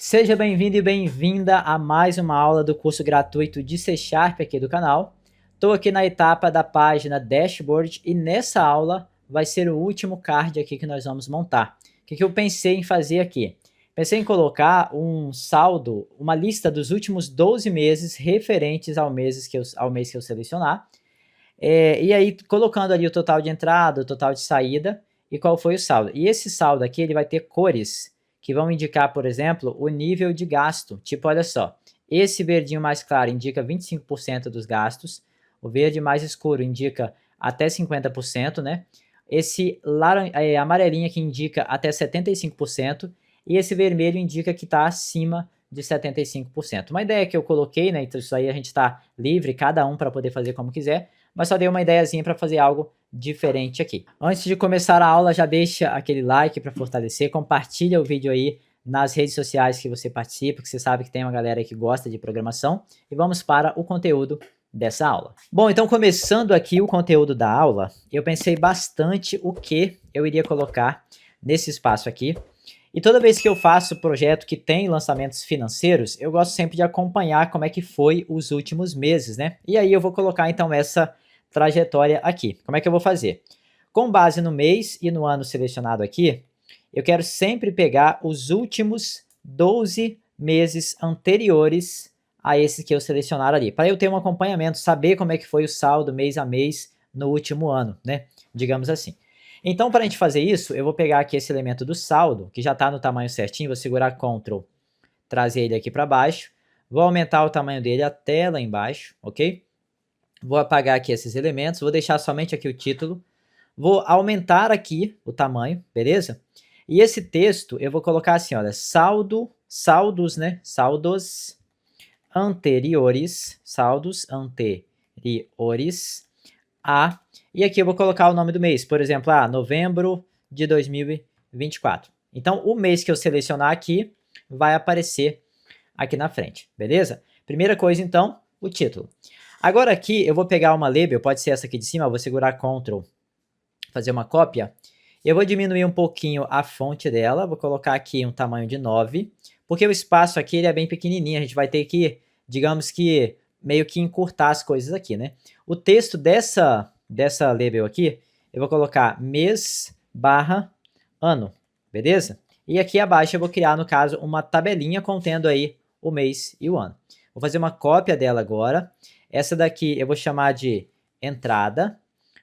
Seja bem-vindo e bem-vinda a mais uma aula do curso gratuito de C Sharp aqui do canal. Estou aqui na etapa da página Dashboard e nessa aula vai ser o último card aqui que nós vamos montar. O que eu pensei em fazer aqui? Pensei em colocar um saldo, uma lista dos últimos 12 meses referentes ao mês que eu selecionar. E aí colocando ali o total de entrada, o total de saída e qual foi o saldo. E esse saldo aqui ele vai ter cores que vão indicar, por exemplo, o nível de gasto. Tipo, olha só, esse verdinho mais claro indica 25% dos gastos, o verde mais escuro indica até 50%, né? Esse amarelinho aqui indica até 75%, e esse vermelho indica que está acima de 75%. Uma ideia que eu coloquei, né? Então isso aí a gente está livre, cada um para poder fazer como quiser, mas só dei uma ideiazinha para fazer algo diferente aqui. Antes de começar a aula, já deixa aquele like para fortalecer, compartilha o vídeo aí nas redes sociais que você participa, que você sabe que tem uma galera aí que gosta de programação, e vamos para o conteúdo dessa aula. Bom, então começando aqui o conteúdo da aula, eu pensei bastante o que eu iria colocar nesse espaço aqui, e toda vez que eu faço projeto que tem lançamentos financeiros, eu gosto sempre de acompanhar como é que foi os últimos meses, né? E aí eu vou colocar então essa trajetória aqui. Como é que eu vou fazer? Com base no mês e no ano selecionado aqui, eu quero sempre pegar os últimos 12 meses anteriores a esse que eu selecionar ali, para eu ter um acompanhamento, saber como é que foi o saldo mês a mês no último ano, né? Digamos assim. Então, para a gente fazer isso, eu vou pegar aqui esse elemento do saldo, que já está no tamanho certinho, vou segurar Ctrl, trazer ele aqui para baixo, vou aumentar o tamanho dele até lá embaixo, ok? Vou apagar aqui esses elementos, vou deixar somente aqui o título, vou aumentar aqui o tamanho, beleza? E esse texto eu vou colocar assim, olha, saldos, né? Saldos anteriores a, e aqui eu vou colocar o nome do mês, por exemplo, novembro de 2024. Então, o mês que eu selecionar aqui vai aparecer aqui na frente, beleza? Primeira coisa, então, o título. Agora aqui eu vou pegar uma label, pode ser essa aqui de cima, eu vou segurar Ctrl, fazer uma cópia. Eu vou diminuir um pouquinho a fonte dela, vou colocar aqui um tamanho de 9, porque o espaço aqui ele é bem pequenininho, a gente vai ter que, digamos que, meio que encurtar as coisas aqui, né? O texto dessa label aqui, eu vou colocar mês/ano, beleza? E aqui abaixo eu vou criar, no caso, uma tabelinha contendo aí o mês e o ano. Vou fazer uma cópia dela agora. Essa daqui eu vou chamar de entrada.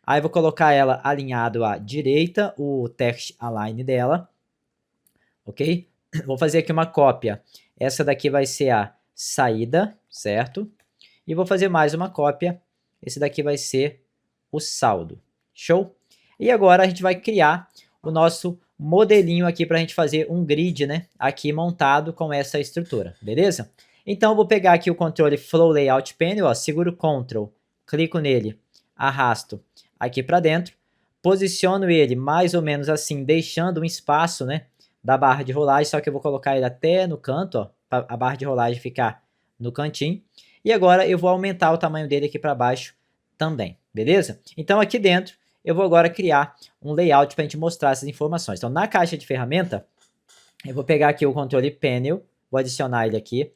Aí eu vou colocar ela alinhado à direita, o text align dela. Ok? Vou fazer aqui uma cópia. Essa daqui vai ser a saída, certo? E vou fazer mais uma cópia. Esse daqui vai ser o saldo. Show? E agora a gente vai criar o nosso modelinho aqui para a gente fazer um grid, né? Aqui montado com essa estrutura, beleza? Então eu vou pegar aqui o controle Flow Layout Panel, ó, seguro Ctrl, clico nele, arrasto aqui para dentro, posiciono ele mais ou menos assim, deixando um espaço, né, da barra de rolagem, só que eu vou colocar ele até no canto, ó, para a barra de rolagem ficar no cantinho. E agora eu vou aumentar o tamanho dele aqui para baixo também, beleza? Então aqui dentro eu vou agora criar um layout para a gente mostrar essas informações. Então na caixa de ferramenta, eu vou pegar aqui o controle Panel, vou adicionar ele aqui,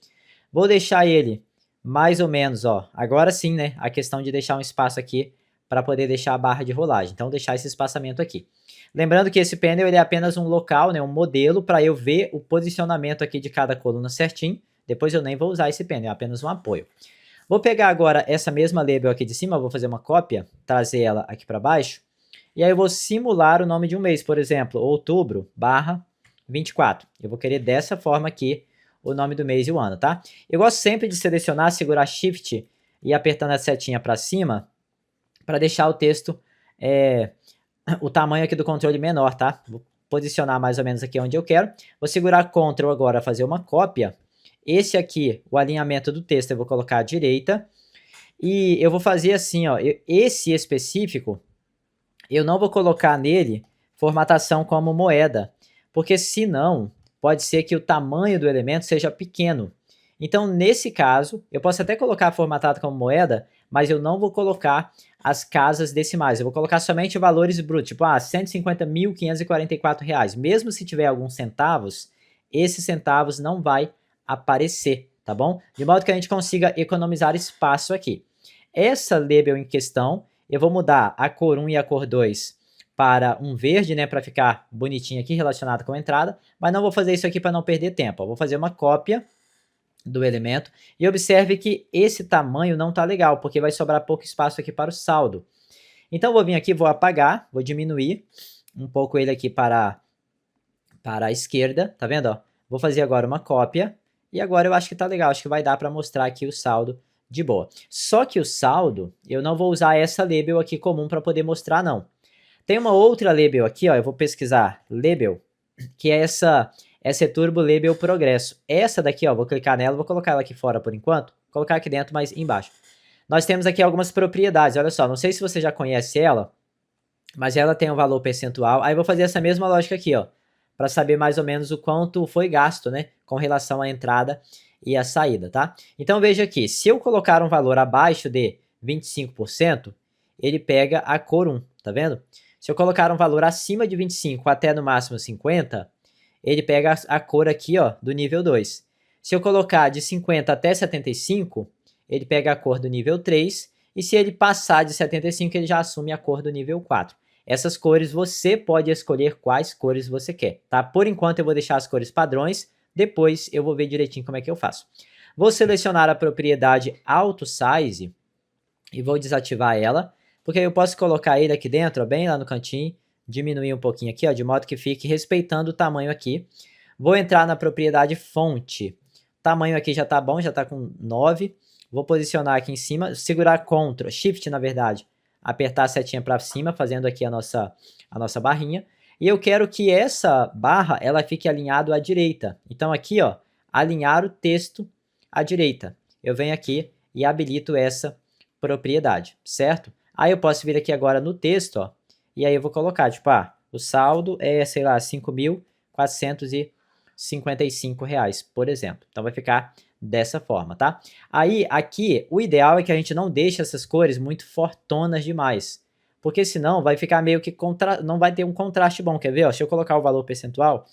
vou deixar ele mais ou menos, ó, agora sim, né, a questão de deixar um espaço aqui para poder deixar a barra de rolagem. Então, deixar esse espaçamento aqui. Lembrando que esse panel ele é apenas um local, né, um modelo para eu ver o posicionamento aqui de cada coluna certinho. Depois eu nem vou usar esse panel, é apenas um apoio. Vou pegar agora essa mesma label aqui de cima, vou fazer uma cópia, trazer ela aqui para baixo. E aí eu vou simular o nome de um mês, por exemplo, outubro/24. Eu vou querer dessa forma aqui o nome do mês e o ano, tá? Eu gosto sempre de selecionar, segurar Shift e apertando a setinha para cima, para deixar o texto, o tamanho aqui do controle menor, tá? Vou posicionar mais ou menos aqui onde eu quero. Vou segurar Ctrl agora, fazer uma cópia. Esse aqui, o alinhamento do texto, eu vou colocar à direita. E eu vou fazer assim, ó, esse específico, eu não vou colocar nele formatação como moeda, porque senão pode ser que o tamanho do elemento seja pequeno. Então, nesse caso, eu posso até colocar formatado como moeda, mas eu não vou colocar as casas decimais. Eu vou colocar somente valores brutos, tipo, R$ 150.544. Mesmo se tiver alguns centavos, esses centavos não vai aparecer, tá bom? De modo que a gente consiga economizar espaço aqui. Essa label em questão, eu vou mudar a cor 1 e a cor 2 para um verde, né, para ficar bonitinho aqui relacionado com a entrada, mas não vou fazer isso aqui para não perder tempo. Eu vou fazer uma cópia do elemento e observe que esse tamanho não tá legal, porque vai sobrar pouco espaço aqui para o saldo. Então, vou vir aqui, vou apagar, vou diminuir um pouco ele aqui para a esquerda, tá vendo? Ó? Vou fazer agora uma cópia, e agora eu acho que tá legal, acho que vai dar para mostrar aqui o saldo de boa. Só que o saldo, eu não vou usar essa label aqui comum para poder mostrar, não. Tem uma outra label aqui, ó, eu vou pesquisar label, que é essa Turbo Label Progresso. Essa daqui, ó, vou clicar nela, vou colocar ela aqui fora por enquanto, vou colocar aqui dentro, mas embaixo. Nós temos aqui algumas propriedades, olha só, não sei se você já conhece ela, mas ela tem um valor percentual. Aí eu vou fazer essa mesma lógica aqui, ó, para saber mais ou menos o quanto foi gasto, né, com relação à entrada e à saída, tá? Então veja aqui, se eu colocar um valor abaixo de 25%, ele pega a cor 1, tá vendo? Se eu colocar um valor acima de 25 até no máximo 50, ele pega a cor aqui, ó, do nível 2. Se eu colocar de 50 até 75, ele pega a cor do nível 3, e se ele passar de 75, ele já assume a cor do nível 4. Essas cores você pode escolher quais cores você quer, tá? Por enquanto eu vou deixar as cores padrões, depois eu vou ver direitinho como é que eu faço. Vou selecionar a propriedade Auto Size e vou desativar ela, porque eu posso colocar ele aqui dentro, ó, bem lá no cantinho, diminuir um pouquinho aqui, ó, de modo que fique respeitando o tamanho aqui. Vou entrar na propriedade fonte. O tamanho aqui já tá bom, já tá com 9. Vou posicionar aqui em cima, segurar Ctrl, Shift na verdade, apertar a setinha para cima, fazendo aqui a nossa barrinha. E eu quero que essa barra ela fique alinhada à direita. Então aqui, ó, alinhar o texto à direita. Eu venho aqui e habilito essa propriedade, certo? Aí eu posso vir aqui agora no texto, ó, e aí eu vou colocar, tipo, o saldo é, sei lá, R$ 5.455, por exemplo. Então vai ficar dessa forma, tá? Aí, aqui, o ideal é que a gente não deixe essas cores muito fortonas demais, porque senão vai ficar meio que não vai ter um contraste bom, quer ver? Ó, se eu colocar o valor percentual,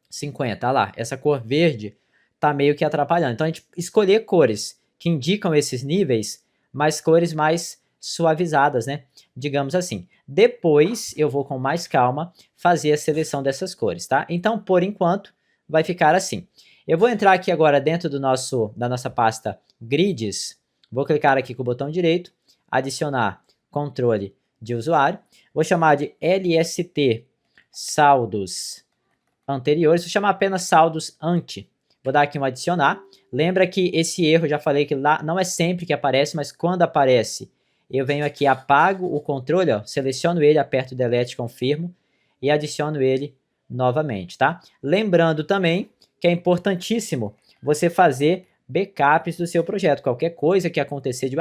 50, olha lá, essa cor verde tá meio que atrapalhando. Então a gente escolher cores que indicam esses níveis, mas cores mais suavizadas, né? Digamos assim. Depois eu vou com mais calma fazer a seleção dessas cores, tá? Então, por enquanto, vai ficar assim. Eu vou entrar aqui agora dentro da nossa pasta Grids, vou clicar aqui com o botão direito, adicionar controle de usuário, vou chamar de LST saldos anteriores, vou chamar apenas saldos ante, vou dar aqui um adicionar. Lembra que esse erro, já falei que lá não é sempre que aparece, mas quando aparece, eu venho aqui, apago o controle, ó, seleciono ele, aperto Delete, confirmo e adiciono ele novamente, tá? Lembrando também que é importantíssimo você fazer backups do seu projeto. Qualquer coisa que acontecer de,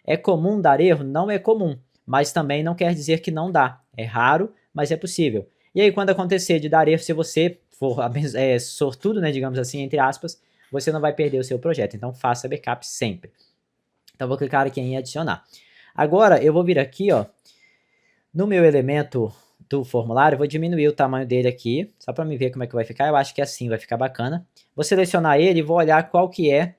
é comum dar erro? Não é comum, mas também não quer dizer que não dá. É raro, mas é possível. E aí, quando acontecer de dar erro, se você for sortudo, né, digamos assim, entre aspas, você não vai perder o seu projeto. Então, faça backup sempre. Então, vou clicar aqui em adicionar. Agora, eu vou vir aqui, ó, no meu elemento do formulário, eu vou diminuir o tamanho dele aqui, só para me ver como é que vai ficar. Eu acho que assim vai ficar bacana. Vou selecionar ele e vou olhar qual que é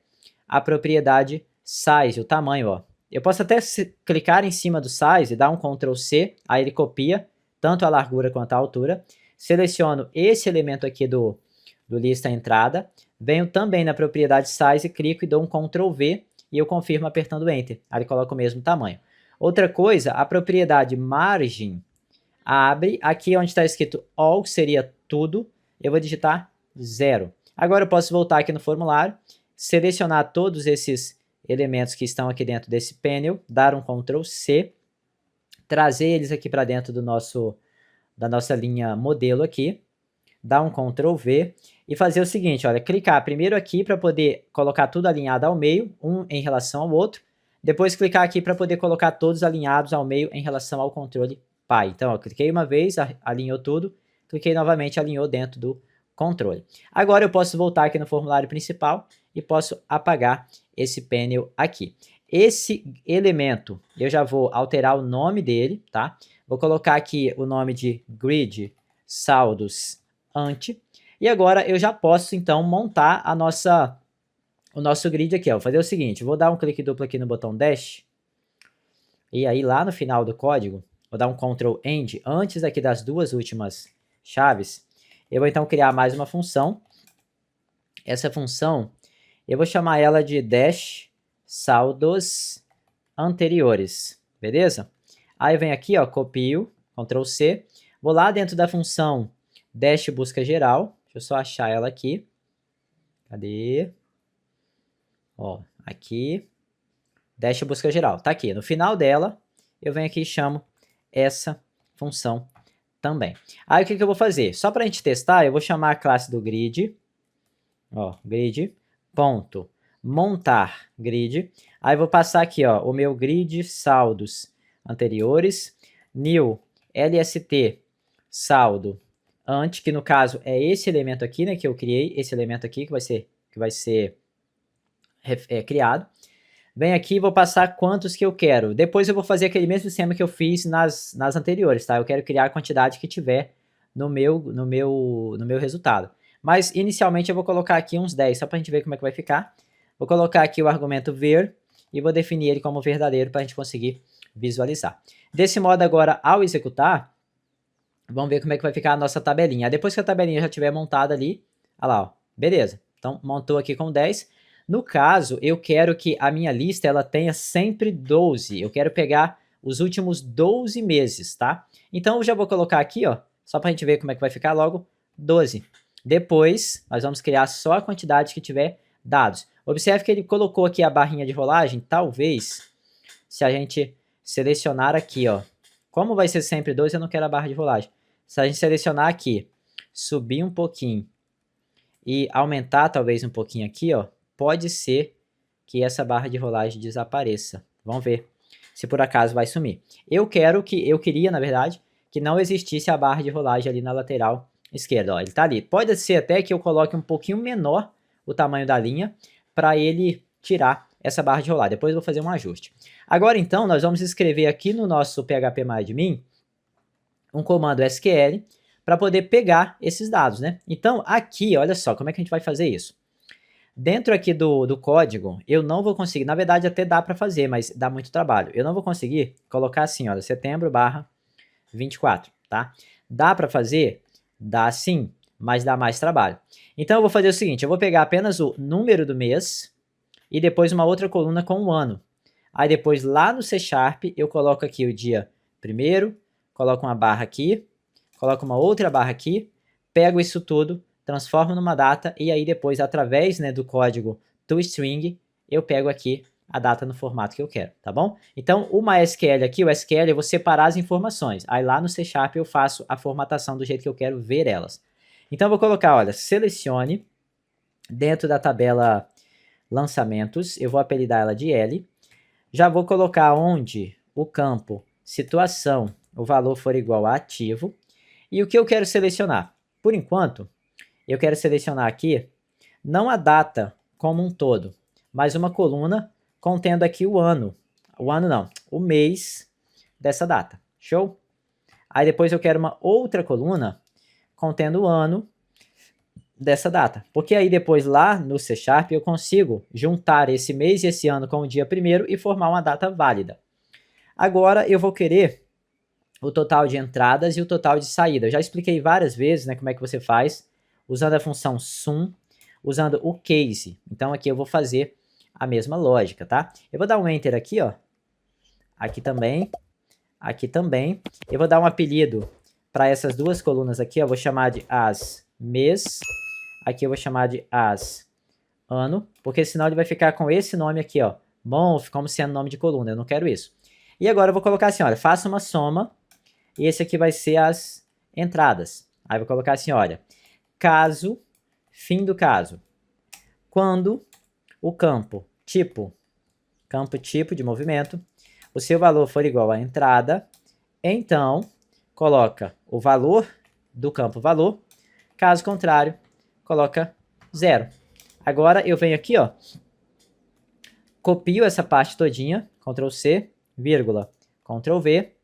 a propriedade size, o tamanho, ó. Eu posso até clicar em cima do size, dar um Ctrl C, aí ele copia tanto a largura quanto a altura. Seleciono esse elemento aqui do lista entrada, venho também na propriedade size, clico e dou um Ctrl V e eu confirmo apertando Enter. Aí ele coloca o mesmo tamanho. Outra coisa, a propriedade margem abre, aqui onde está escrito all, seria tudo, eu vou digitar 0. Agora eu posso voltar aqui no formulário, selecionar todos esses elementos que estão aqui dentro desse painel, dar um Ctrl C, trazer eles aqui para dentro da nossa linha modelo aqui, dar um Ctrl V e fazer o seguinte, olha, clicar primeiro aqui para poder colocar tudo alinhado ao meio, um em relação ao outro, depois clicar aqui para poder colocar todos alinhados ao meio em relação ao controle Pi. Então, ó, cliquei uma vez, alinhou tudo, cliquei novamente, alinhou dentro do controle. Agora eu posso voltar aqui no formulário principal e posso apagar esse painel aqui. Esse elemento, eu já vou alterar o nome dele, tá? Vou colocar aqui o nome de Grid Saldos Ante. E agora eu já posso, então, montar o nosso grid aqui. Ó. Vou fazer o seguinte, vou dar um clique duplo aqui no botão Dash, e aí lá no final do código, vou dar um Ctrl End, antes aqui das duas últimas chaves, eu vou então criar mais uma função. Essa função, eu vou chamar ela de Dash saldos anteriores, beleza? Aí vem aqui, ó, copio, Ctrl C, vou lá dentro da função Dash busca geral, deixa eu só achar ela aqui. Cadê? Ó, aqui, Dash busca geral, tá aqui. No final dela, eu venho aqui e chamo essa função também. Aí o que eu vou fazer? Só para a gente testar, eu vou chamar a classe do grid, ó, grid, ponto, montar grid. Aí eu vou passar aqui, ó, o meu grid saldos anteriores, new lst saldo ante, que no caso é esse elemento aqui, né, que eu criei, esse elemento aqui que vai ser criado. Venho aqui e vou passar quantos que eu quero. Depois eu vou fazer aquele mesmo esquema que eu fiz nas anteriores, tá? Eu quero criar a quantidade que tiver no meu resultado. Mas inicialmente eu vou colocar aqui uns 10, só para a gente ver como é que vai ficar. Vou colocar aqui o argumento ver e vou definir ele como verdadeiro para a gente conseguir visualizar. Desse modo agora, ao executar, vamos ver como é que vai ficar a nossa tabelinha. Depois que a tabelinha já estiver montada ali, olha lá, ó, beleza. Então montou aqui com 10. No caso, eu quero que a minha lista ela tenha sempre 12. Eu quero pegar os últimos 12 meses, tá? Então, eu já vou colocar aqui, ó, só para a gente ver como é que vai ficar logo, 12. Depois, nós vamos criar só a quantidade que tiver dados. Observe que ele colocou aqui a barrinha de rolagem. Talvez, se a gente selecionar aqui, ó, como vai ser sempre 12, eu não quero a barra de rolagem. Se a gente selecionar aqui, subir um pouquinho e aumentar talvez um pouquinho aqui, ó, pode ser que essa barra de rolagem desapareça. Vamos ver se por acaso vai sumir. Eu queria, na verdade, que não existisse a barra de rolagem ali na lateral esquerda. Ó, ele está ali. Pode ser até que eu coloque um pouquinho menor o tamanho da linha para ele tirar essa barra de rolagem. Depois eu vou fazer um ajuste. Agora, então, nós vamos escrever aqui no nosso phpMyAdmin um comando SQL para poder pegar esses dados, né? Então, aqui, olha só, como é que a gente vai fazer isso? Dentro aqui do código, eu não vou conseguir, na verdade até dá para fazer, mas dá muito trabalho. Eu não vou conseguir colocar assim, olha, setembro/24, tá? Dá para fazer? Dá sim, mas dá mais trabalho. Então eu vou fazer o seguinte, eu vou pegar apenas o número do mês e depois uma outra coluna com o ano. Aí depois lá no C# eu coloco aqui o dia 1º, coloco uma barra aqui, coloco uma outra barra aqui, pego isso tudo, transformo numa data e aí depois, através, né, do código toString, eu pego aqui a data no formato que eu quero, tá bom? Então, o MySQL aqui, o SQL, eu vou separar as informações. Aí lá no C# eu faço a formatação do jeito que eu quero ver elas. Então, eu vou colocar, olha, selecione dentro da tabela lançamentos, eu vou apelidar ela de L. Já vou colocar onde o campo situação, o valor for igual a ativo. E o que eu quero selecionar? Por enquanto, eu quero selecionar aqui, não a data como um todo, mas uma coluna contendo aqui o ano. O ano não, o mês dessa data. Show? Aí depois eu quero uma outra coluna contendo o ano dessa data. Porque aí depois lá no C# eu consigo juntar esse mês e esse ano com o dia 1º e formar uma data válida. Agora eu vou querer o total de entradas e o total de saída. Eu já expliquei várias vezes, né, como é que você faz, usando a função sum, usando o case. Então aqui eu vou fazer a mesma lógica, tá? Eu vou dar um enter aqui, ó. Aqui também. Aqui também. Eu vou dar um apelido para essas duas colunas aqui, ó. Eu vou chamar de as mês. Aqui eu vou chamar de as ano, porque senão ele vai ficar com esse nome aqui, ó. Month, como sendo nome de coluna. Eu não quero isso. E agora eu vou colocar assim, olha, faça uma soma. E esse aqui vai ser as entradas. Aí eu vou colocar assim, olha, caso, fim do caso, quando o campo tipo de movimento, o seu valor for igual à entrada, então coloca o valor do campo valor, caso contrário, coloca 0. Agora eu venho aqui, ó, copio essa parte todinha, Ctrl C, vírgula, Ctrl V,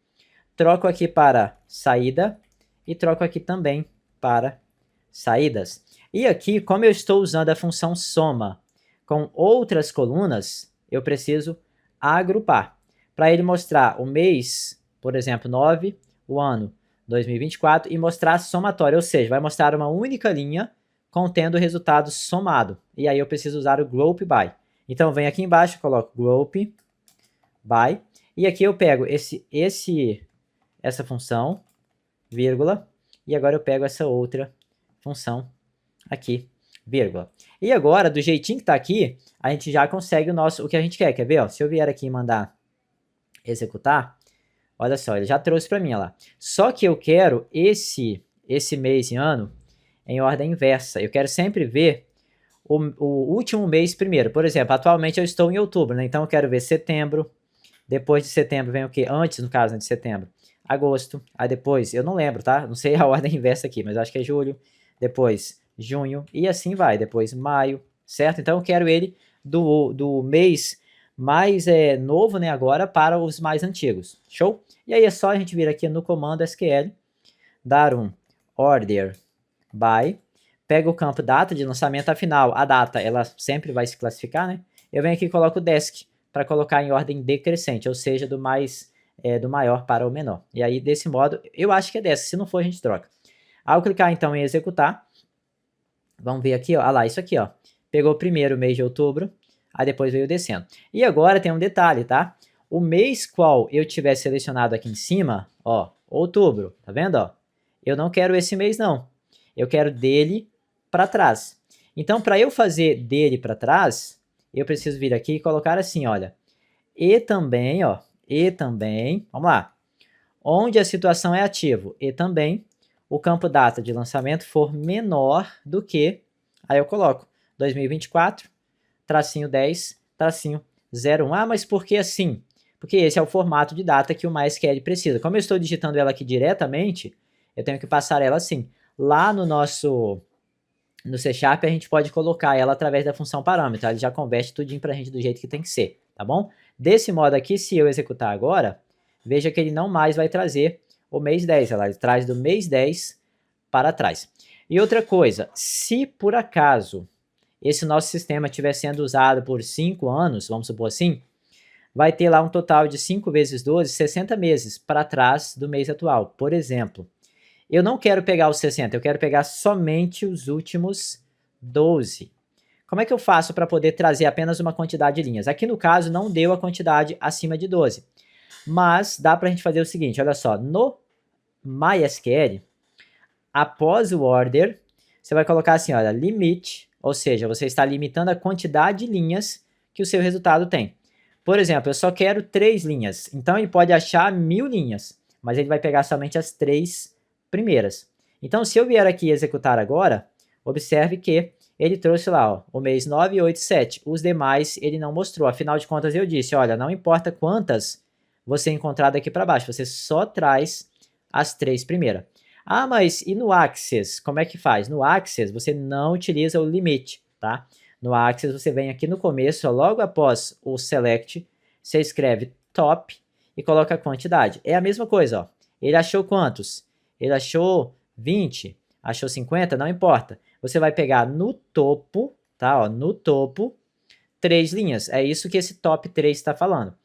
troco aqui para saída e troco aqui também para saídas. E aqui, como eu estou usando a função soma com outras colunas, eu preciso agrupar. Para ele mostrar o mês, por exemplo, 9, o ano 2024, e mostrar a somatória, ou seja, vai mostrar uma única linha contendo o resultado somado. E aí eu preciso usar o group by. Então, vem aqui embaixo, coloco group by, e aqui eu pego essa função, vírgula, e agora eu pego essa outra função aqui, vírgula. E agora, do jeitinho que tá aqui, a gente já consegue o que a gente quer. Quer ver? Ó? Se eu vier aqui e mandar executar, olha só, ele já trouxe para mim lá. Só que eu quero esse mês e ano em ordem inversa. Eu quero sempre ver o último mês primeiro. Por exemplo, atualmente eu estou em outubro, né? Então eu quero ver setembro. Depois de setembro vem o quê? Antes, no caso, né, de setembro. Agosto. Aí depois, eu não lembro, tá? Não sei a ordem inversa aqui, mas eu acho que é julho. Depois, junho. E assim vai. Depois, maio. Certo? Então eu quero ele do mês mais novo, né, agora, para os mais antigos. Show? E aí é só a gente vir aqui no comando SQL, dar um order by, pega o campo data de lançamento, afinal, a data, ela sempre vai se classificar, né? Eu venho aqui e coloco desk, para colocar em ordem decrescente, ou seja, do maior para o menor. E aí, desse modo, eu acho que é desk, se não for, a gente troca. Ao clicar, então, em executar, vamos ver aqui, ó, ah lá, isso aqui, ó, pegou o primeiro mês de outubro, aí depois veio descendo. E agora tem um detalhe, tá? O mês qual eu tiver selecionado aqui em cima, ó, outubro, tá vendo, ó? Eu não quero esse mês, não. Eu quero dele para trás. Então, para eu fazer dele para trás, eu preciso vir aqui e colocar assim, olha, e também, ó, vamos lá, onde a situação é ativo, e também o campo data de lançamento for menor do que, aí eu coloco 2024, tracinho 10, tracinho 01. Ah, mas por que assim? Porque esse é o formato de data que o MySQL precisa. Como eu estou digitando ela aqui diretamente, eu tenho que passar ela assim. Lá no C Sharp, a gente pode colocar ela através da função parâmetro. Ele já converte tudinho pra gente do jeito que tem que ser, tá bom? Desse modo aqui, se eu executar agora, veja que ele não mais vai trazer o mês 10, ele traz do mês 10 para trás. E outra coisa, se por acaso esse nosso sistema estiver sendo usado por 5 anos, vamos supor assim, vai ter lá um total de 5 vezes 12, 60 meses para trás do mês atual. Por exemplo, eu não quero pegar os 60, eu quero pegar somente os últimos 12. Como é que eu faço para poder trazer apenas uma quantidade de linhas? Aqui no caso não deu a quantidade acima de 12, mas dá para a gente fazer o seguinte, olha só, no MySQL, após o order, você vai colocar assim, olha, limit, ou seja, você está limitando a quantidade de linhas que o seu resultado tem. Por exemplo, eu só quero 3 linhas, então ele pode achar 1000 linhas, mas ele vai pegar somente as 3 primeiras. Então, se eu vier aqui executar agora, observe que ele trouxe lá, ó, o mês 9, 8, 7. Os demais ele não mostrou. Afinal de contas, eu disse, olha, não importa quantas você encontrar daqui para baixo, você só traz as 3 primeiras. Ah, mas e no Access? Como é que faz? No Access, você não utiliza o limite, tá? No Access, você vem aqui no começo, ó, logo após o Select, você escreve top e coloca a quantidade. É a mesma coisa, ó. Ele achou quantos? Ele achou 20, achou 50, não importa. Você vai pegar no topo, tá? Ó, no topo, 3 linhas. É isso que esse top 3 está falando.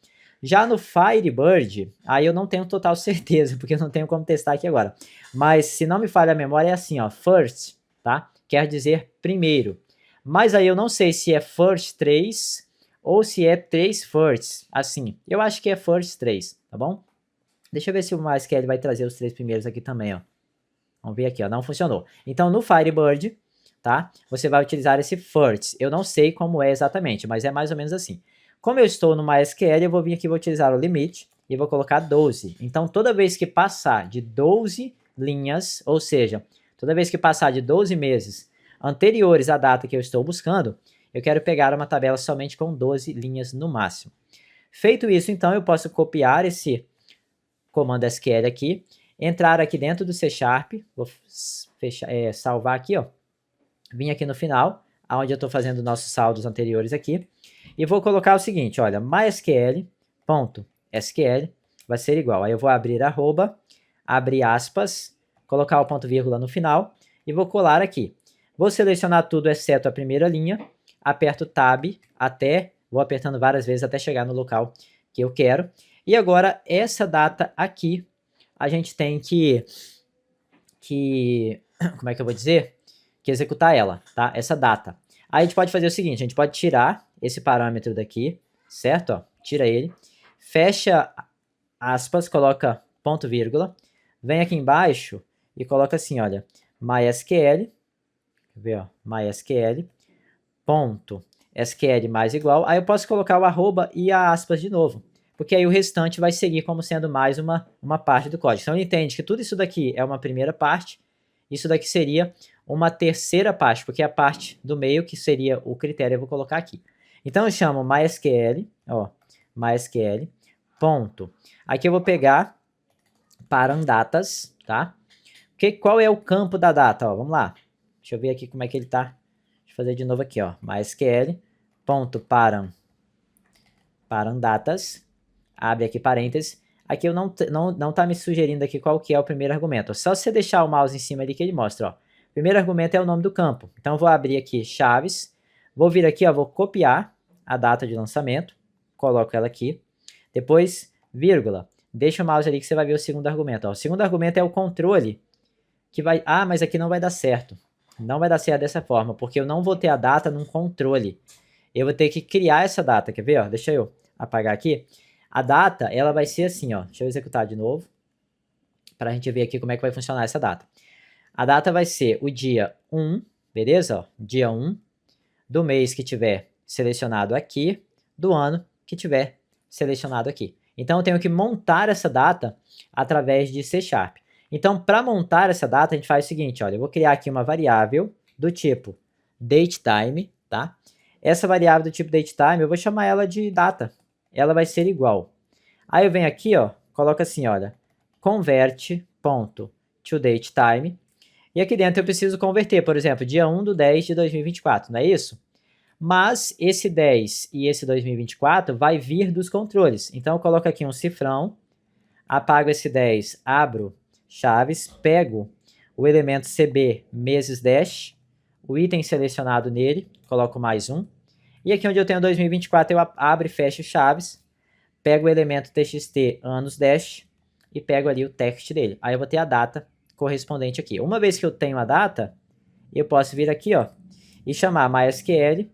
Já no Firebird, aí eu não tenho total certeza, porque eu não tenho como testar aqui agora. Mas se não me falha a memória, é assim, ó, first, tá? Quer dizer primeiro. Mas aí eu não sei se é first 3 ou se é 3 firsts, assim. Eu acho que é first 3, tá bom? Deixa eu ver se o MySQL vai trazer os 3 primeiros aqui também, ó. Vamos ver aqui, ó, não funcionou. Então, no Firebird, tá? Você vai utilizar esse first. Eu não sei como é exatamente, mas é mais ou menos assim. Como eu estou no MySQL, eu vou vir aqui e vou utilizar o limite e vou colocar 12. Então, toda vez que passar de 12 linhas, ou seja, toda vez que passar de 12 meses anteriores à data que eu estou buscando, eu quero pegar uma tabela somente com 12 linhas no máximo. Feito isso, então, eu posso copiar esse comando SQL aqui, entrar aqui dentro do C Sharp, vou fechar, salvar aqui, ó, vim aqui no final, onde eu estou fazendo nossos saldos anteriores aqui, e vou colocar o seguinte, olha, mysql.sql vai ser igual, aí eu vou abrir arroba, abrir aspas, colocar o ponto vírgula no final, e vou colar aqui, Vou selecionar tudo exceto a primeira linha, aperto Tab vou apertando várias vezes até chegar no local que eu quero. E agora, essa data aqui, a gente tem que como é que eu vou dizer? Que executar ela, tá? Essa data. Aí a gente pode fazer o seguinte, a gente pode tirar esse parâmetro daqui, certo? Ó, tira ele, fecha aspas, coloca ponto vírgula, vem aqui embaixo e coloca assim, olha, MySQL, ver, ó, MySQL, ponto, SQL mais igual, aí eu posso colocar o arroba e a aspas de novo, porque aí o restante vai seguir como sendo mais uma parte do código. Então ele entende que tudo isso daqui é uma primeira parte, isso daqui seria uma terceira parte, porque a parte do meio, que seria o critério, eu vou colocar aqui. Então eu chamo MySQL, ó, MySQL, ponto. Aqui eu vou pegar parandatas, tá? Qual é o campo da data? Ó, vamos lá. Deixa eu ver aqui como é que ele tá. Deixa eu fazer de novo aqui, ó. MySQL, ponto parandatas, abre aqui parênteses. Aqui eu não tá me sugerindo aqui qual que é o primeiro argumento. Só se você deixar o mouse em cima ali que ele mostra, ó. O primeiro argumento é o nome do campo. Então eu vou abrir aqui chaves, vou vir aqui, ó, vou copiar a data de lançamento, coloco ela aqui. Depois, vírgula. Deixa o mouse ali que você vai ver o segundo argumento. Ó. O segundo argumento é o controle, que vai... Ah, mas aqui não vai dar certo. Não vai dar certo dessa forma, porque eu não vou ter a data num controle. Eu vou ter que criar essa data, quer ver? Ó? Deixa eu apagar aqui. A data, ela vai ser assim, ó. Deixa eu executar de novo, para a gente ver aqui como é que vai funcionar essa data. A data vai ser o dia 1, beleza? Ó, dia 1 do mês que tiver selecionado aqui, do ano que tiver selecionado aqui. Então, eu tenho que montar essa data através de C#. Então, para montar essa data, a gente faz o seguinte, olha, eu vou criar aqui uma variável do tipo datetime, tá? Essa variável do tipo datetime, eu vou chamar ela de data. Ela vai ser igual. Aí eu venho aqui, ó, coloco assim, olha, convert.toDatetime. E aqui dentro eu preciso converter, por exemplo, dia 1 de 10 de 2024, não é isso? Mas esse 10 e esse 2024 vai vir dos controles. Então eu coloco aqui um cifrão, apago esse 10, abro chaves, pego o elemento CB meses dash, o item selecionado nele, coloco mais um. E aqui onde eu tenho 2024 eu abro e fecho chaves, pego o elemento txt anos dash e pego ali o text dele. Aí eu vou ter a data correspondente aqui. Uma vez que eu tenho a data, eu posso vir aqui, ó, e chamar MySQL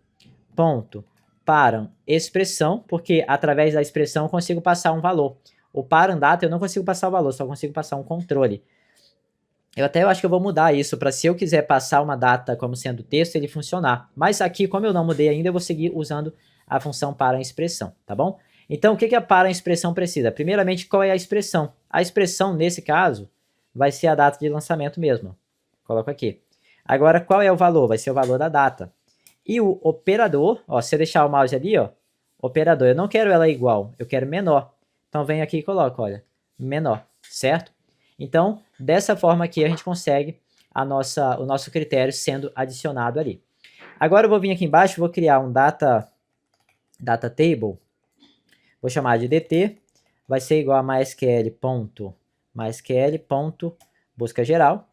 ponto param expressão, porque através da expressão eu consigo passar um valor. O param data eu não consigo passar o valor, só consigo passar um controle. Eu acho que eu vou mudar isso para se eu quiser passar uma data como sendo texto, ele funcionar. Mas aqui, como eu não mudei ainda, eu vou seguir usando a função param expressão, tá bom? Então, o que a param expressão precisa? Primeiramente, qual é a expressão? A expressão, nesse caso, vai ser a data de lançamento mesmo. Coloco aqui. Agora, qual é o valor? Vai ser o valor da data. E o operador, ó, se eu deixar o mouse ali, ó, operador, eu não quero ela igual, eu quero menor. Então, venho aqui e coloco, olha, menor, certo? Então, dessa forma aqui, a gente consegue o nosso critério sendo adicionado ali. Agora, eu vou vir aqui embaixo, vou criar um data table, vou chamar de dt, vai ser igual a mysql.busca geral.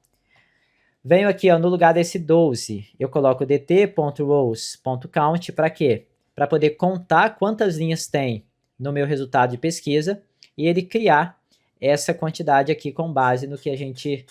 Venho aqui, ó, no lugar desse 12, eu coloco dt.rows.count para quê? Para poder contar quantas linhas tem no meu resultado de pesquisa e ele criar essa quantidade aqui com base no que a gente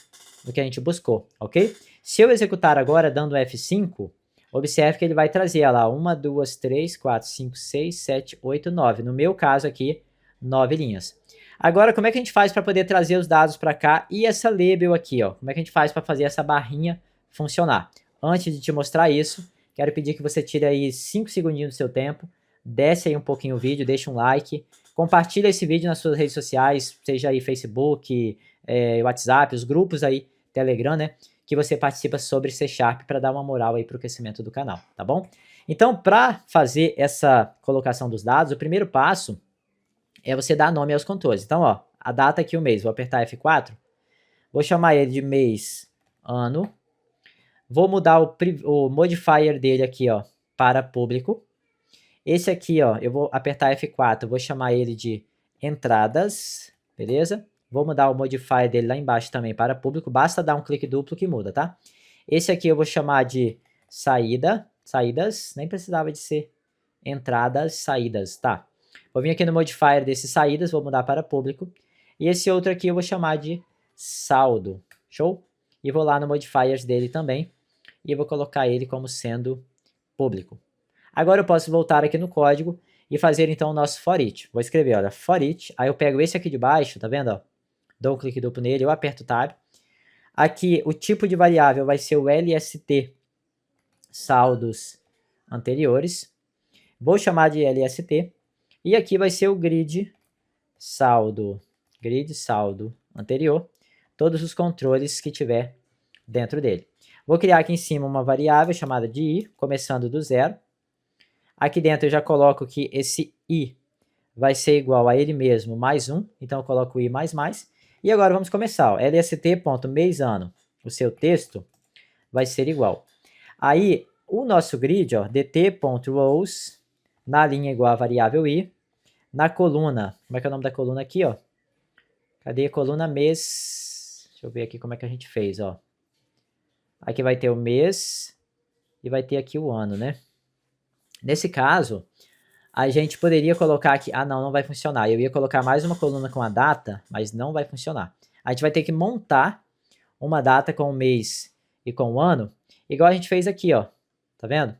buscou, ok? Se eu executar agora dando F5, observe que ele vai trazer lá 1, 2, 3, 4, 5, 6, 7, 8, 9. No meu caso aqui, 9 linhas. Agora, como é que a gente faz para poder trazer os dados para cá e essa label aqui, ó? Como é que a gente faz para fazer essa barrinha funcionar? Antes de te mostrar isso, quero pedir que você tire aí 5 segundinhos do seu tempo, desce aí um pouquinho o vídeo, deixa um like, compartilha esse vídeo nas suas redes sociais, seja aí Facebook, WhatsApp, os grupos aí, Telegram, né? Que você participa sobre C# para dar uma moral aí para o crescimento do canal, tá bom? Então, para fazer essa colocação dos dados, o primeiro passo é você dar nome aos controles. Então, ó, a data aqui, o mês, vou apertar F4, vou chamar ele de mês, ano, vou mudar o modifier dele aqui, ó, para público. Esse aqui, ó, eu vou apertar F4, vou chamar ele de entradas, beleza? Vou mudar o modifier dele lá embaixo também para público, basta dar um clique duplo que muda, tá? Esse aqui eu vou chamar de saídas, nem precisava de ser entradas, saídas, tá. Vou vir aqui no modifier desse saídas, vou mudar para público. E esse outro aqui eu vou chamar de saldo, show? E vou lá no modifiers dele também, e eu vou colocar ele como sendo público. Agora eu posso voltar aqui no código e fazer então o nosso for each. Vou escrever, olha, for each, aí eu pego esse aqui de baixo, tá vendo, ó? Dou um clique duplo nele, eu aperto o tab. Aqui o tipo de variável vai ser o LST saldos anteriores. Vou chamar de LST. E aqui vai ser o grid saldo anterior. Todos os controles que tiver dentro dele. Vou criar aqui em cima uma variável chamada de i, começando do zero. Aqui dentro eu já coloco que esse i vai ser igual a ele mesmo mais 1. Então eu coloco i mais mais. E agora vamos começar. Ó, lst.mês-ano. O seu texto vai ser igual. Aí o nosso grid, ó, dt.rows, na linha igual a variável i. Na coluna, como é que é o nome da coluna aqui, ó? Cadê a coluna mês? Deixa eu ver aqui como é que a gente fez, ó. Aqui vai ter o mês e vai ter aqui o ano, né? Nesse caso, a gente poderia colocar aqui... Ah, não vai funcionar. Eu ia colocar mais uma coluna com a data, mas não vai funcionar. A gente vai ter que montar uma data com o mês e com o ano, igual a gente fez aqui, ó. Tá vendo?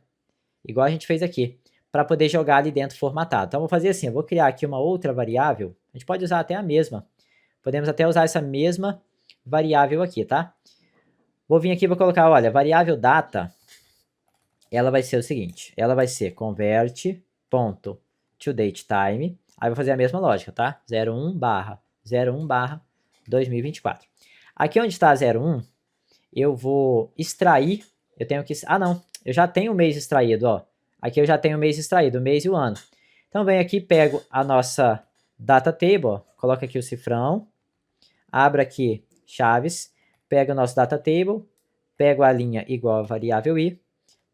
Igual a gente fez aqui, para poder jogar ali dentro formatado. Então, eu vou fazer assim, eu vou criar aqui uma outra variável. A gente pode usar até a mesma. Podemos até usar essa mesma variável aqui, tá? Vou vir aqui e vou colocar, olha, variável data, ela vai ser o seguinte, ela vai ser convert.toDateTime, aí vou fazer a mesma lógica, tá? 01/01/2024. Aqui onde está 01, eu vou extrair, eu tenho que... Ah, não, eu já tenho o mês extraído, ó. Aqui eu já tenho o mês extraído, o mês e o ano. Então, venho aqui, pego a nossa data table, ó, coloco aqui o cifrão, abro aqui chaves, pego o nosso data table, pego a linha igual a variável i,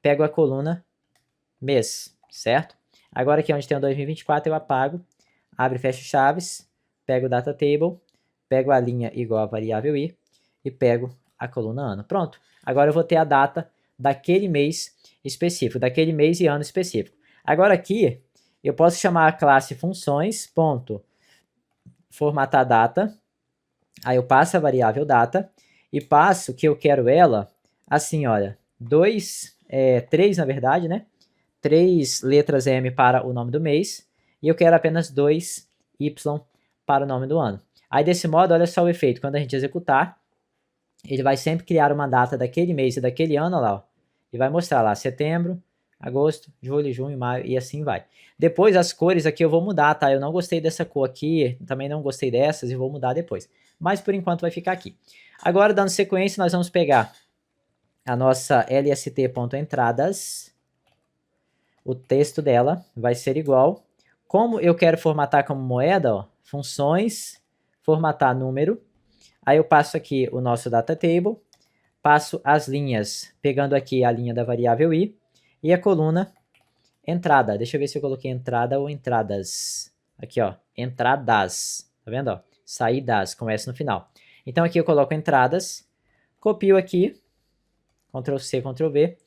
pego a coluna mês, certo? Agora aqui onde tem o 2024 eu apago, abro e fecho chaves, pego o data table, pego a linha igual a variável i e pego a coluna ano. Pronto. Agora eu vou ter a data daquele mês específico, daquele mês e ano específico. Agora aqui eu posso chamar a classe funções, ponto, formatar data, aí eu passo a variável data e passo que eu quero ela assim, olha, 3 na verdade, né? 3 letras M para o nome do mês e eu quero apenas 2 Y para o nome do ano. Aí desse modo, olha só o efeito, quando a gente executar, ele vai sempre criar uma data daquele mês e daquele ano, lá, ó, e vai mostrar lá, setembro, agosto, julho, junho, maio, e assim vai. Depois, as cores aqui eu vou mudar, tá? Eu não gostei dessa cor aqui, também não gostei dessas, e vou mudar depois. Mas, por enquanto, vai ficar aqui. Agora, dando sequência, nós vamos pegar a nossa lst.entradas, o texto dela vai ser igual. Como eu quero formatar como moeda, ó, funções, formatar número, aí eu passo aqui o nosso data table, passo as linhas, pegando aqui a linha da variável i, e a coluna entrada. Deixa eu ver se eu coloquei entrada ou entradas. Aqui, ó, entradas. Tá vendo, ó? Saídas, com S no final. Então aqui eu coloco entradas, copio aqui, Ctrl C, Ctrl V,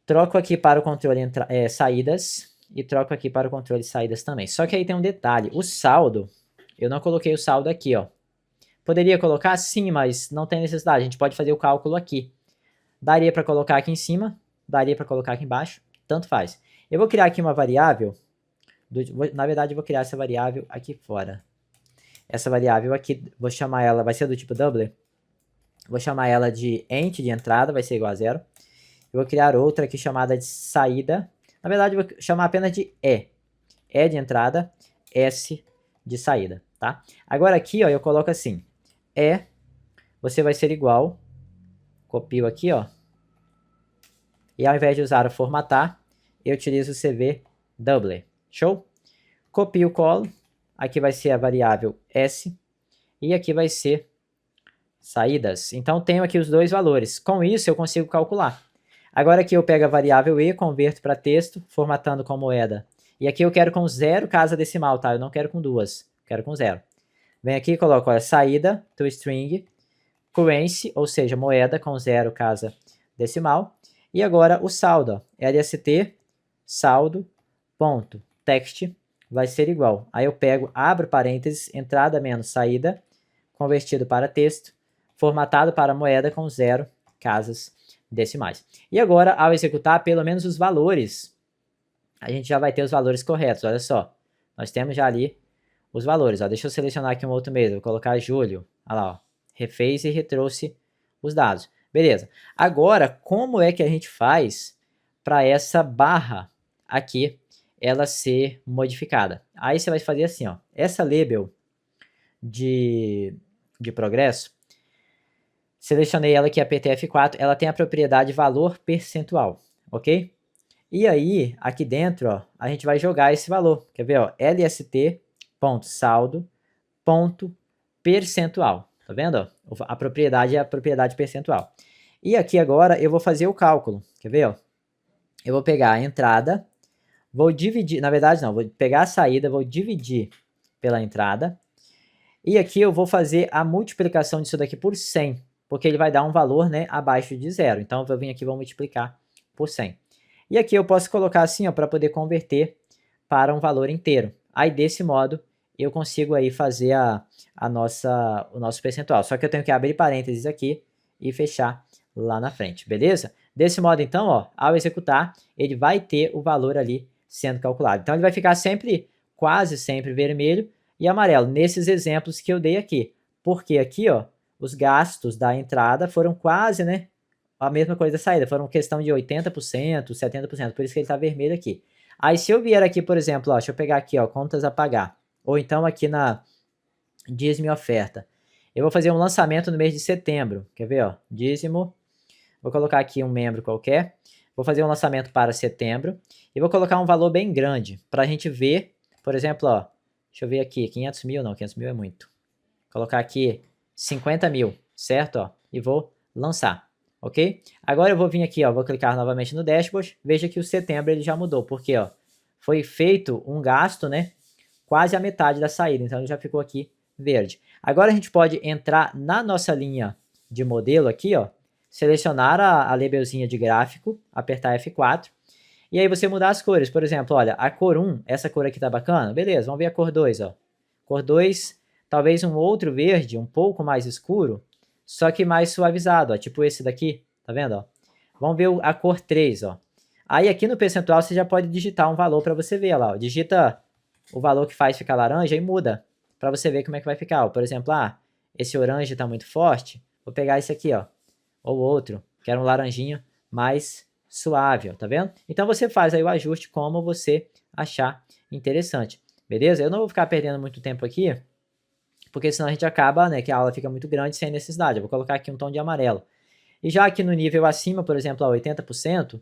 troco aqui para o controle saídas e troco aqui para o controle saídas também. Só que aí tem um detalhe, o saldo, eu não coloquei o saldo aqui, ó. Poderia colocar sim, mas não tem necessidade, a gente pode fazer o cálculo aqui. Daria para colocar aqui em cima, daria para colocar aqui embaixo, tanto faz. Eu vou criar aqui uma variável, na verdade eu vou criar essa variável aqui fora. Essa variável aqui, vou chamar ela, vai ser do tipo double, vou chamar ela de ent de entrada, vai ser igual a 0. Eu vou criar outra aqui chamada de saída. Na verdade, eu vou chamar apenas de E. E de entrada, S de saída, tá? Agora aqui, ó, eu coloco assim. Você vai ser igual. Copio aqui, ó. E ao invés de usar o formatar, eu utilizo o CV double. Show? Copio, colo. Aqui vai ser a variável S. E aqui vai ser saídas. Então, tenho aqui os dois valores. Com isso, eu consigo calcular. Agora aqui eu pego a variável e, converto para texto, formatando com moeda. E aqui eu quero com 0 casa decimal, tá? Eu não quero com 2, quero com 0. Vem aqui e coloco, olha, saída, toString, currency, ou seja, moeda com 0 casa decimal. E agora o saldo, ó, LST, saldo, ponto, text, vai ser igual. Aí eu pego, abro parênteses, entrada menos saída, convertido para texto, formatado para moeda com 0 casas decimais. E agora, ao executar pelo menos os valores, a gente já vai ter os valores corretos. Olha só, nós temos já ali os valores. Ó. Deixa eu selecionar aqui um outro mês, vou colocar julho. Olha lá, ó. Refez e retrouxe os dados. Beleza. Agora, como é que a gente faz para essa barra aqui ela ser modificada? Aí você vai fazer assim, ó. Essa label de progresso, selecionei ela aqui, a PTF4, ela tem a propriedade valor percentual, ok? E aí, aqui dentro, ó, a gente vai jogar esse valor. Quer ver, ó? lst.saldo.percentual. Tá vendo? Ó? A propriedade é a propriedade percentual. E aqui agora eu vou fazer o cálculo. Quer ver? Ó? Eu vou pegar a entrada, vou dividir, na verdade não, vou pegar a saída, vou dividir pela entrada. E aqui eu vou fazer a multiplicação disso daqui por 100, porque ele vai dar um valor, né, abaixo de 0. Então eu vou vir aqui e vou multiplicar por 100. E aqui eu posso colocar assim, ó, para poder converter para um valor inteiro. Aí desse modo eu consigo aí fazer o nosso percentual. Só que eu tenho que abrir parênteses aqui e fechar lá na frente, beleza? Desse modo então, ó, ao executar, ele vai ter o valor ali sendo calculado. Então ele vai ficar sempre, quase sempre vermelho e amarelo, nesses exemplos que eu dei aqui. Porque aqui, ó, os gastos da entrada foram quase, né, a mesma coisa da saída, foram questão de 80%, 70%, por isso que ele está vermelho aqui. Aí se eu vier aqui, por exemplo, ó, deixa eu pegar aqui, ó, contas a pagar, ou então aqui na dízimo oferta, eu vou fazer um lançamento no mês de setembro, quer ver, ó, dízimo, vou colocar aqui um membro qualquer, vou fazer um lançamento para setembro, e vou colocar um valor bem grande, para a gente ver, por exemplo, ó, deixa eu ver aqui, 500 mil, não, 500 mil é muito, vou colocar aqui 50 mil, certo, ó, e vou lançar. Ok? Agora eu vou vir aqui, ó, vou clicar novamente no dashboard, veja que o setembro ele já mudou, porque ó, foi feito um gasto, né, quase a metade da saída, então ele já ficou aqui verde. Agora a gente pode entrar na nossa linha de modelo aqui, ó, selecionar a labelzinha de gráfico, apertar F4, e aí você mudar as cores, por exemplo, olha, a cor 1, essa cor aqui tá bacana, beleza, vamos ver a cor 2, ó, cor 2, talvez um outro verde, um pouco mais escuro, só que mais suavizado, ó, tipo esse daqui, tá vendo, ó? Vamos ver a cor 3, ó. Aí aqui no percentual você já pode digitar um valor para você ver lá, ó. Digita o valor que faz ficar laranja e muda, para você ver como é que vai ficar, ó. Por exemplo, esse orange tá muito forte, vou pegar esse aqui, ó, ou outro, que era um laranjinho mais suave, ó, tá vendo? Então você faz aí o ajuste como você achar interessante, beleza? Eu não vou ficar perdendo muito tempo aqui, porque senão a gente acaba, né, que a aula fica muito grande sem necessidade. Eu vou colocar aqui um tom de amarelo. E já aqui no nível acima, por exemplo, a 80%,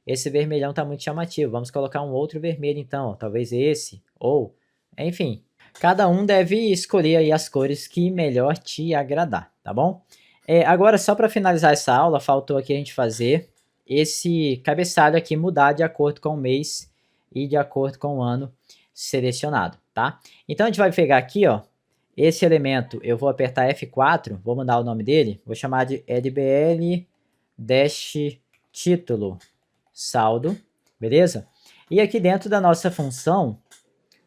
esse vermelhão está muito chamativo. Vamos colocar um outro vermelho então, ó, talvez esse, ou, enfim. Cada um deve escolher aí as cores que melhor te agradar, tá bom? Agora, só para finalizar essa aula, faltou aqui a gente fazer esse cabeçalho aqui mudar de acordo com o mês e de acordo com o ano selecionado, tá? Então a gente vai pegar aqui, ó, esse elemento, eu vou apertar F4, vou mudar o nome dele, vou chamar de LBL-título saldo, beleza? E aqui dentro da nossa função,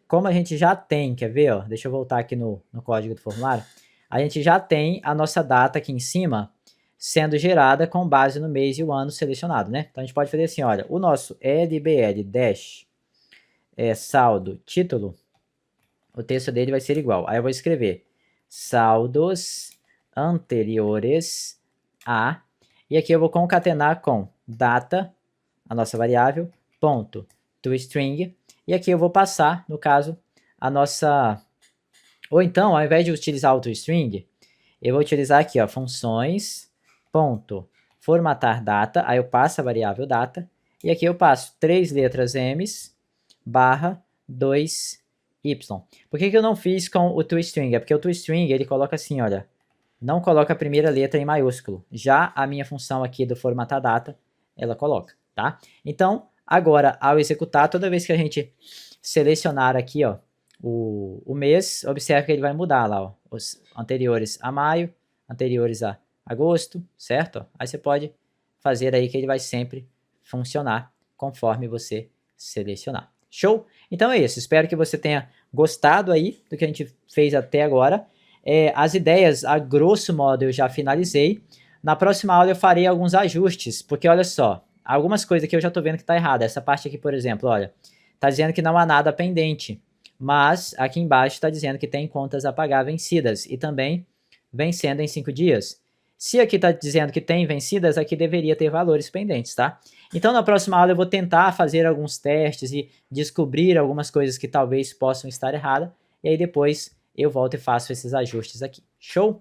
como a gente já tem, quer ver, ó, deixa eu voltar aqui no código do formulário, a gente já tem a nossa data aqui em cima sendo gerada com base no mês e o ano selecionado, né? Então a gente pode fazer assim, olha, o nosso LBL-saldo título, o texto dele vai ser igual. Aí eu vou escrever saldos anteriores a, e aqui eu vou concatenar com data, a nossa variável, ponto, toString, e aqui eu vou passar, no caso, a nossa... Ou então, ao invés de utilizar o toString, eu vou utilizar aqui, ó, funções, ponto, formatar data, aí eu passo a variável data, e aqui eu passo 3 letras M's, barra 2 Y. Por que eu não fiz com o toString? É porque o toString, ele coloca assim, olha, não coloca a primeira letra em maiúsculo. Já a minha função aqui do formatar data, ela coloca, tá? Então, agora, ao executar, toda vez que a gente selecionar aqui, ó, o mês, observe que ele vai mudar lá, ó, os anteriores a maio, anteriores a agosto, certo? Aí você pode fazer aí que ele vai sempre funcionar conforme você selecionar. Show? Então é isso, espero que você tenha gostado aí do que a gente fez até agora. As ideias, a grosso modo, eu já finalizei. Na próxima aula eu farei alguns ajustes, porque olha só, algumas coisas que eu já estou vendo que está errada. Essa parte aqui, por exemplo, olha, está dizendo que não há nada pendente, mas aqui embaixo está dizendo que tem contas a pagar vencidas e também vencendo em 5 dias. Se aqui está dizendo que tem vencidas, aqui deveria ter valores pendentes, tá? Então, na próxima aula eu vou tentar fazer alguns testes e descobrir algumas coisas que talvez possam estar erradas, e aí depois eu volto e faço esses ajustes aqui. Show?